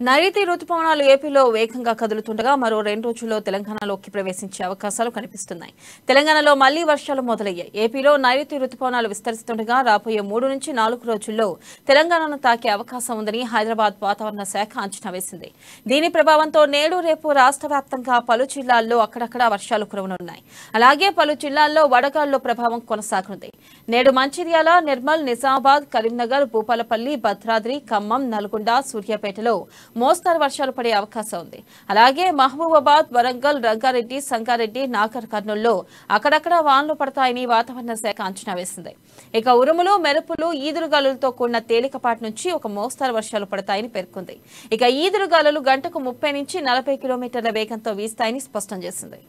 నైరుతి రుతుపవనాలు ఏపీలో వేగంగా కదులుతుండగా మరో 2 రోజుల్లో తెలంగాణలోకి ప్రవేశించే అవకాశాలు కనిపిస్తున్నాయి. తెలంగాణలో మళ్లీ వర్షాలు మొదలయ్యాయి. ఏపీలో నైరుతి రుతుపవనాలు విస్తరిస్తుండగా రాబోయే 3 నుంచి 4 రోజుల్లో తెలంగాణను తాకే అవకాశం ఉందని హైదరాబాద్ వాతావరణ శాఖ అంచనా వేసింది. దీని ప్రభావంతో నేడు రేపు రాష్ట్ర వ్యాప్తంగా పలు జిల్లాల్లో అక్కడక్కడ వర్షాలు కురవనున్నాయి. అలాగే పలు జిల్లాల్లో వడగాలుల ప్రభావం కొనసాగనుంది. నేడు మంచిర్యాల, నిర్మల్, నిజామాబాద్, కరీంనగర్, భూపాలపల్లి, భద్రాద్రి, ఖమ్మం, నల్గొండ, సూర్యాపేటలో మోస్తరు వర్షాలు పడే అవకాశం ఉంది. అలాగే మహబూబాబాద్, వరంగల్, రంగారెడ్డి, సంగారెడ్డి, నాగర్ కర్నూల్లో అక్కడక్కడ వానలు పడతాయని వాతావరణ శాఖ అంచనా వేసింది. ఇక ఉరుములు, మెరుపులు, ఈదురుగాలులతో కూడిన తేలికపాటి నుంచి ఒక మోస్తరు వర్షాలు పడతాయని పేర్కొంది. ఇక ఈదురుగాలులు గంటకు 30 నుంచి 40 కిలోమీటర్ల వేగంతో వీస్తాయని స్పష్టం చేసింది.